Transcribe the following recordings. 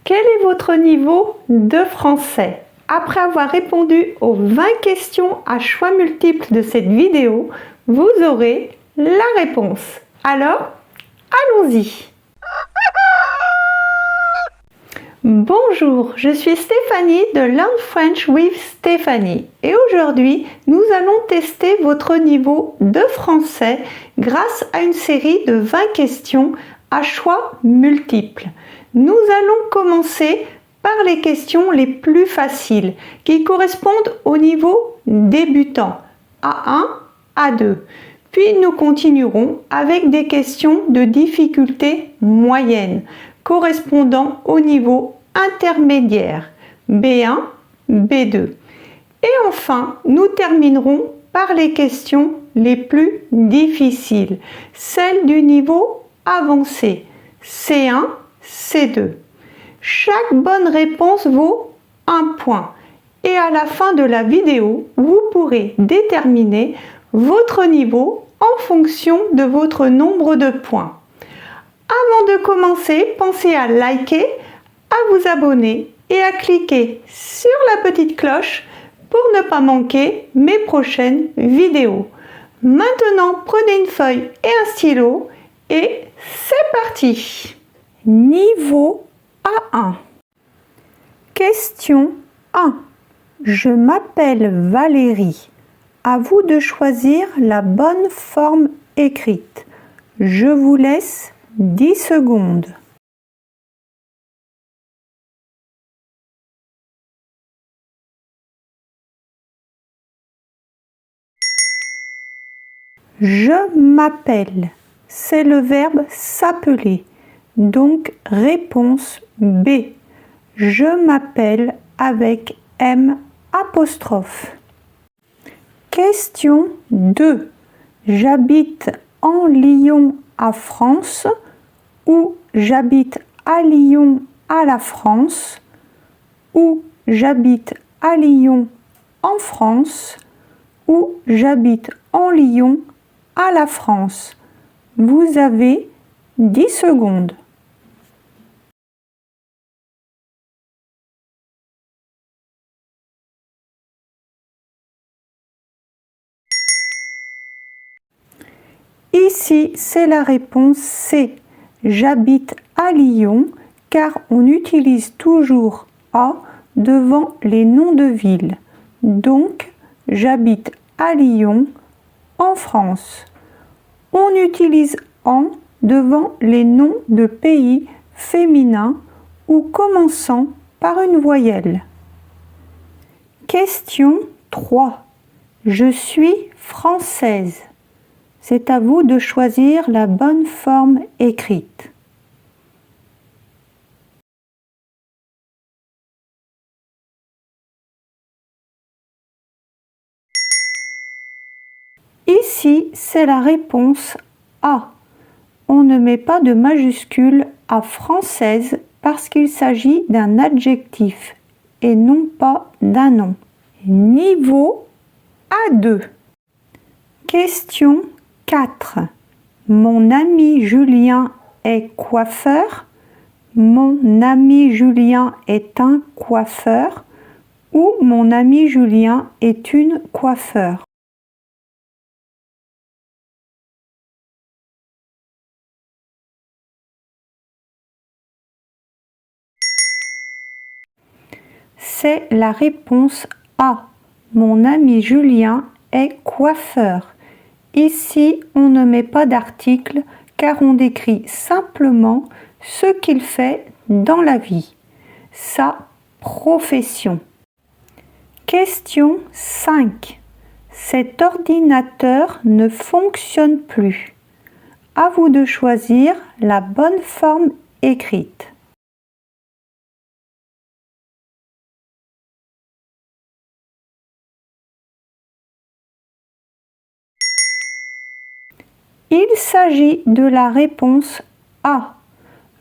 Quel est votre niveau de français? Après avoir répondu aux 20 questions à choix multiples de cette vidéo, vous aurez la réponse. Alors, allons-y! Bonjour, je suis Stéphanie de Learn French with Stéphanie et aujourd'hui nous allons tester votre niveau de français grâce à une série de 20 questions à choix multiples. Nous allons commencer par les questions les plus faciles qui correspondent au niveau débutant A1, A2. Puis nous continuerons avec des questions de difficulté moyenne correspondant au niveau intermédiaire B1, B2. Et enfin, nous terminerons par les questions les plus difficiles, celles du niveau avancé C1, C2. Chaque bonne réponse vaut 1 point et à la fin de la vidéo, vous pourrez déterminer votre niveau en fonction de votre nombre de points. Avant de commencer, pensez à liker, à vous abonner et à cliquer sur la petite cloche pour ne pas manquer mes prochaines vidéos. Maintenant, prenez une feuille et un stylo et c'est parti! Niveau A1. Question 1. Je m'appelle Valérie. À vous de choisir la bonne forme écrite. Je vous laisse 10 secondes. Je m'appelle. C'est le verbe s'appeler. Donc réponse B. Je m'appelle avec M apostrophe. Question 2. J'habite en Lyon à France ou j'habite à Lyon à la France ou j'habite à Lyon en France ou j'habite en Lyon à la France. Vous avez 10 secondes. Ici, c'est la réponse C. J'habite à Lyon car on utilise toujours A devant les noms de villes. Donc, j'habite à Lyon en France. On utilise en devant les noms de pays féminins ou commençant par une voyelle. Question 3. Je suis française. C'est à vous de choisir la bonne forme écrite. Ici, c'est la réponse A. On ne met pas de majuscule à française parce qu'il s'agit d'un adjectif et non pas d'un nom. Niveau A2. Question 4. Mon ami Julien est coiffeur. Mon ami Julien est un coiffeur. Ou mon ami Julien est une coiffeur. C'est la réponse A. Mon ami Julien est coiffeur. Ici, on ne met pas d'article car on décrit simplement ce qu'il fait dans la vie, sa profession. Question 5. Cet ordinateur ne fonctionne plus. À vous de choisir la bonne forme écrite. Il s'agit de la réponse A.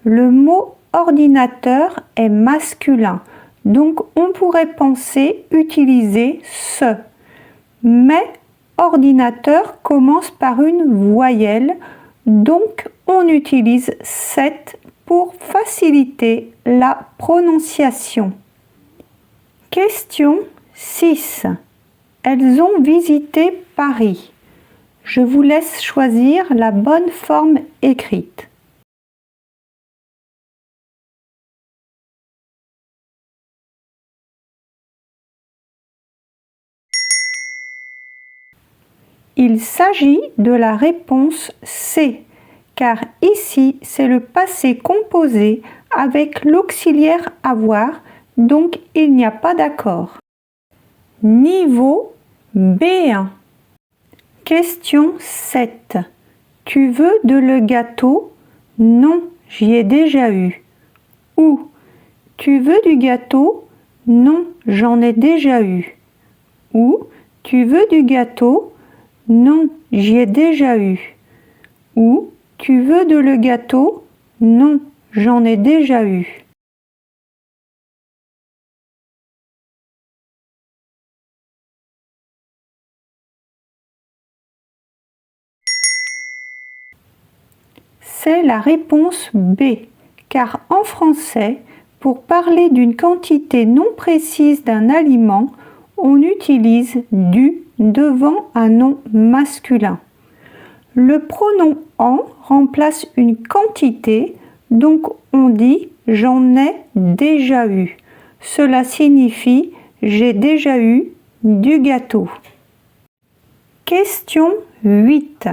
Le mot ordinateur est masculin, donc on pourrait penser utiliser ce. Mais ordinateur commence par une voyelle, donc on utilise cette pour faciliter la prononciation. Question 6. Elles ont visité Paris. Je vous laisse choisir la bonne forme écrite. Il s'agit de la réponse C, car ici c'est le passé composé avec l'auxiliaire avoir, donc il n'y a pas d'accord. Niveau B1. Question 7. Tu veux de le gâteau? Non, j'y ai déjà eu. Ou tu veux du gâteau? Non, j'en ai déjà eu. Ou tu veux du gâteau? Non, j'y ai déjà eu. Ou tu veux de le gâteau? Non, j'en ai déjà eu. C'est la réponse B, car en français, pour parler d'une quantité non précise d'un aliment, on utilise du devant un nom masculin. Le pronom en remplace une quantité, donc on dit j'en ai déjà eu. Cela signifie j'ai déjà eu du gâteau. Question 8.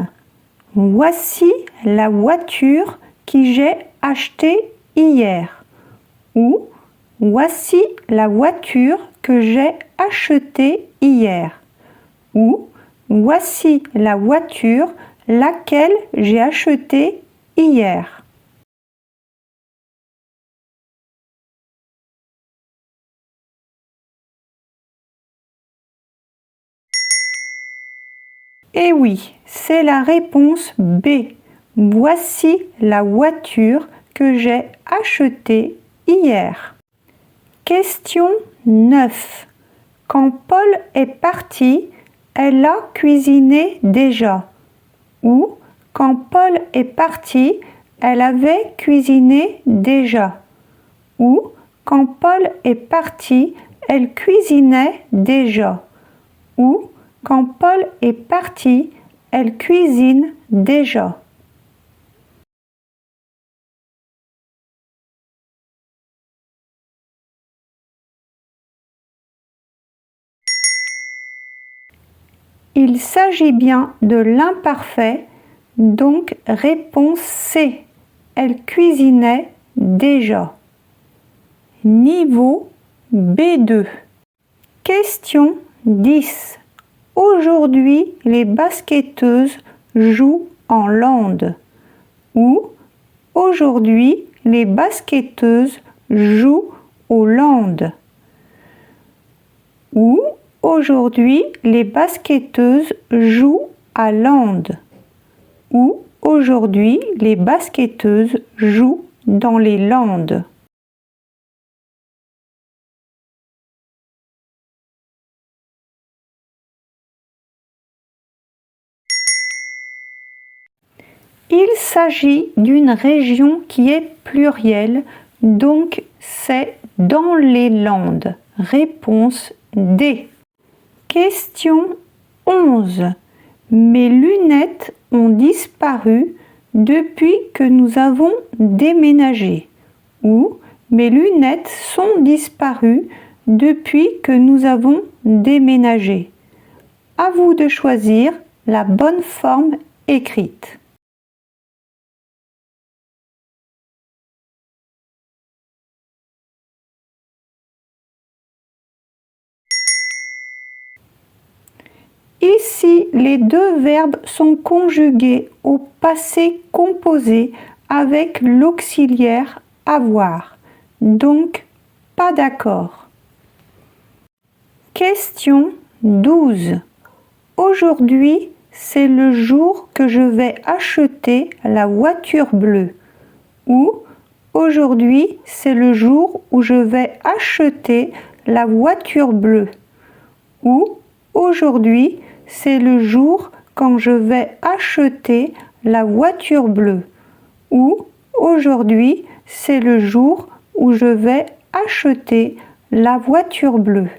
Voici la voiture que j'ai achetée hier. Ou voici la voiture que j'ai achetée hier. Ou voici la voiture laquelle j'ai achetée hier. Eh oui, c'est la réponse B. Voici la voiture que j'ai achetée hier. Question 9. Quand Paul est parti, elle a cuisiné déjà. Ou quand Paul est parti, elle avait cuisiné déjà. Ou quand Paul est parti, elle cuisinait déjà. Ou quand Paul est parti, elle cuisine déjà. Il s'agit bien de l'imparfait, donc réponse C. Elle cuisinait déjà. Niveau B2. Question 10. Aujourd'hui, les basketteuses jouent en land. Ou aujourd'hui, les basketteuses jouent au land. Ou aujourd'hui, les basketteuses jouent à land. Ou aujourd'hui, les basketteuses jouent dans les landes. Il s'agit d'une région qui est plurielle, donc c'est dans les Landes. Réponse D. Question 11. Mes lunettes ont disparu depuis que nous avons déménagé. Ou mes lunettes sont disparues depuis que nous avons déménagé. À vous de choisir la bonne forme écrite. Ici, les deux verbes sont conjugués au passé composé avec l'auxiliaire avoir. Donc, pas d'accord. Question 12. Aujourd'hui, c'est le jour que je vais acheter la voiture bleue. Ou aujourd'hui, c'est le jour où je vais acheter la voiture bleue. Ou aujourd'hui, c'est le jour quand je vais acheter la voiture bleue. Ou aujourd'hui, c'est le jour où je vais acheter la voiture bleue.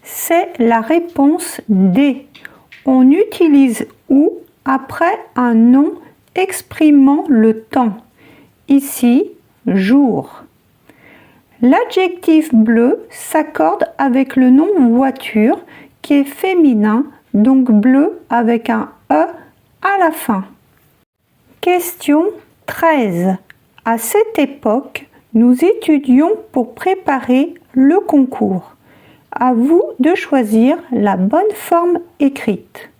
C'est la réponse D. On utilise où après un nom exprimant le temps. Ici, jour. L'adjectif bleu s'accorde avec le nom voiture qui est féminin, donc bleu avec un E à la fin. Question 13. À cette époque, nous étudions pour préparer le concours. À vous de choisir la bonne forme écrite.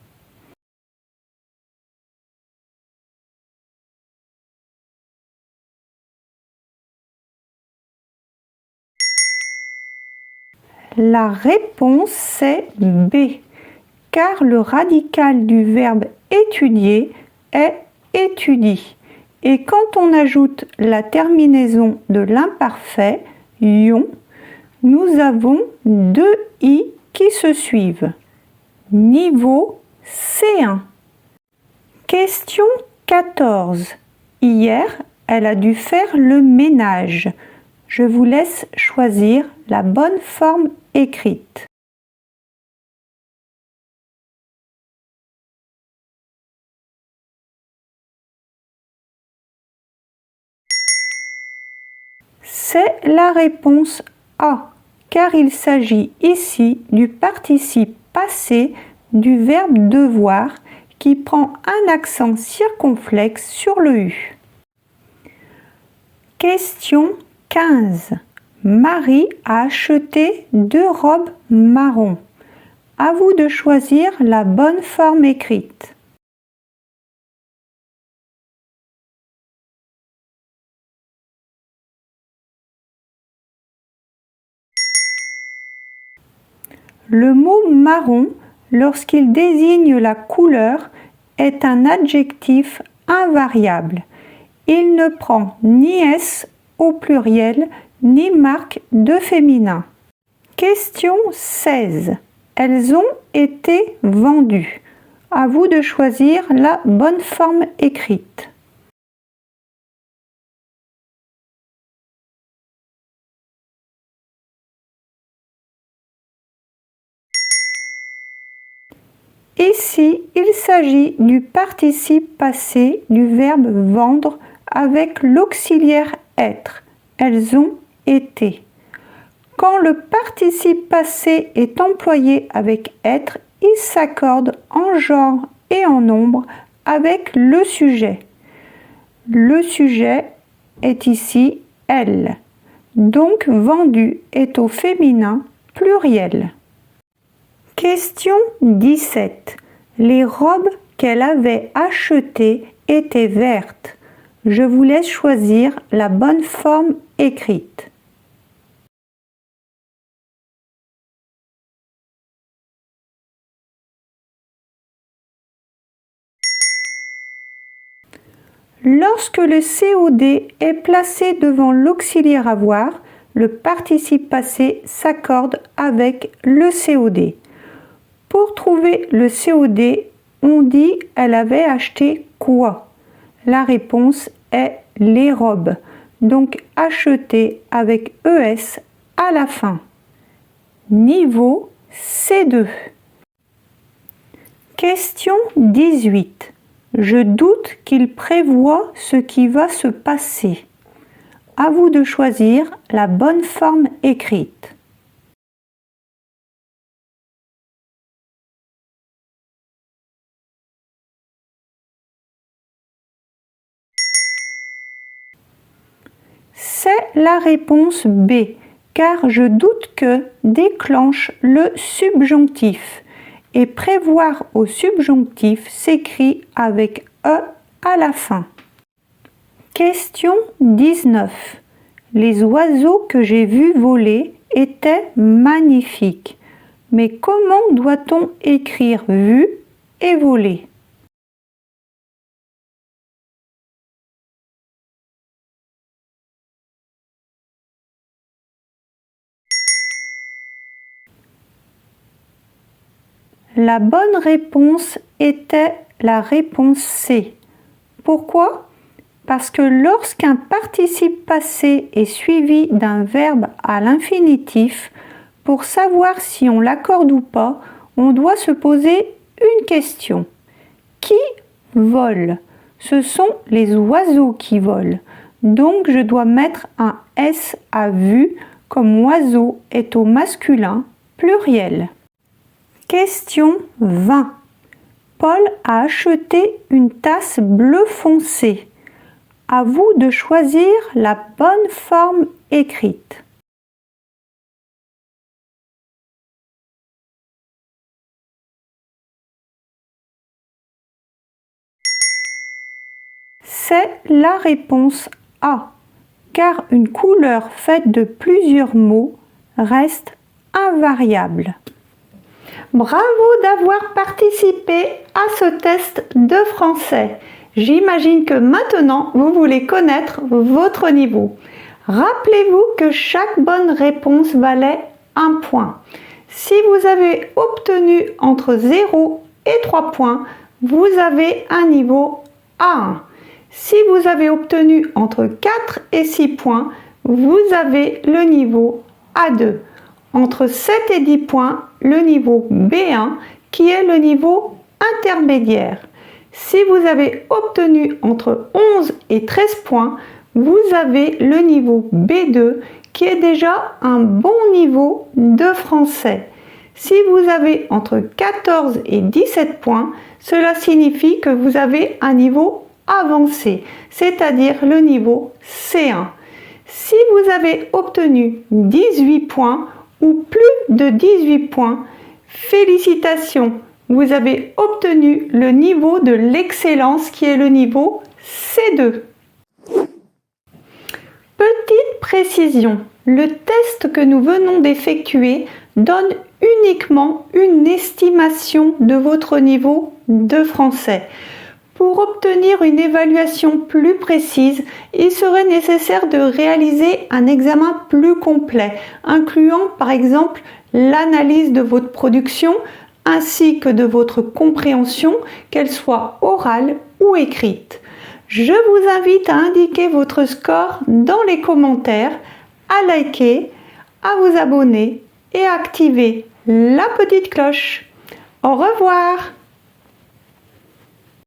La réponse c'est B, car le radical du verbe étudier est étudie. Et quand on ajoute la terminaison de l'imparfait, ion, nous avons deux i qui se suivent. Niveau C1. Question 14. Hier, elle a dû faire le ménage. Je vous laisse choisir la bonne forme écrite. C'est la réponse A, car il s'agit ici du participe passé du verbe devoir qui prend un accent circonflexe sur le U. Question 15. Marie a acheté 2 robes marron. À vous de choisir la bonne forme écrite. Le mot marron, lorsqu'il désigne la couleur, est un adjectif invariable. Il ne prend ni S au pluriel, ni marque de féminin. Question 16. Elles ont été vendues. À vous de choisir la bonne forme écrite. Ici, il s'agit du participe passé du verbe vendre avec l'auxiliaire être. Elles ont été. Quand le participe passé est employé avec être, il s'accorde en genre et en nombre avec le sujet. Le sujet est ici elle. Donc vendu est au féminin pluriel. Question 17. Les robes qu'elle avait achetées étaient vertes. Je vous laisse choisir la bonne forme écrite. Lorsque le COD est placé devant l'auxiliaire avoir, le participe passé s'accorde avec le COD. Pour trouver le COD, on dit « elle avait acheté quoi ?» La réponse est « les robes », donc acheter avec ES à la fin. Niveau C2. Question 18. Je doute qu'il prévoit ce qui va se passer. À vous de choisir la bonne forme écrite. C'est la réponse B, car je doute que déclenche le subjonctif. Et prévoir au subjonctif s'écrit avec E à la fin. Question 19. Les oiseaux que j'ai vus voler étaient magnifiques. Mais comment doit-on écrire vu et voler ? La bonne réponse était la réponse C. Pourquoi? Parce que lorsqu'un participe passé est suivi d'un verbe à l'infinitif, pour savoir si on l'accorde ou pas, on doit se poser une question. Qui vole? Ce sont les oiseaux qui volent. Donc je dois mettre un S à vue comme oiseau est au masculin pluriel. Question 20. Paul a acheté une tasse bleu foncé. À vous de choisir la bonne forme écrite. C'est la réponse A, car une couleur faite de plusieurs mots reste invariable. Bravo d'avoir participé à ce test de français. J'imagine que maintenant vous voulez connaître votre niveau. Rappelez-vous que chaque bonne réponse valait 1 point. Si vous avez obtenu entre 0 et 3 points, vous avez un niveau A1. Si vous avez obtenu entre 4 et 6 points, vous avez le niveau A2. Entre 7 et 10 points, le niveau B1 qui est le niveau intermédiaire. Si vous avez obtenu entre 11 et 13 points, vous avez le niveau B2 qui est déjà un bon niveau de français. Si vous avez entre 14 et 17 points, cela signifie que vous avez un niveau avancé, c'est-à-dire le niveau C1. Si vous avez obtenu 18 points ou plus de 18 points, félicitations, vous avez obtenu le niveau de l'excellence qui est le niveau C2. Petite précision, le test que nous venons d'effectuer donne uniquement une estimation de votre niveau de français. Pour obtenir une évaluation plus précise, il serait nécessaire de réaliser un examen plus complet, incluant par exemple l'analyse de votre production ainsi que de votre compréhension, qu'elle soit orale ou écrite. Je vous invite à indiquer votre score dans les commentaires, à liker, à vous abonner et à activer la petite cloche. Au revoir!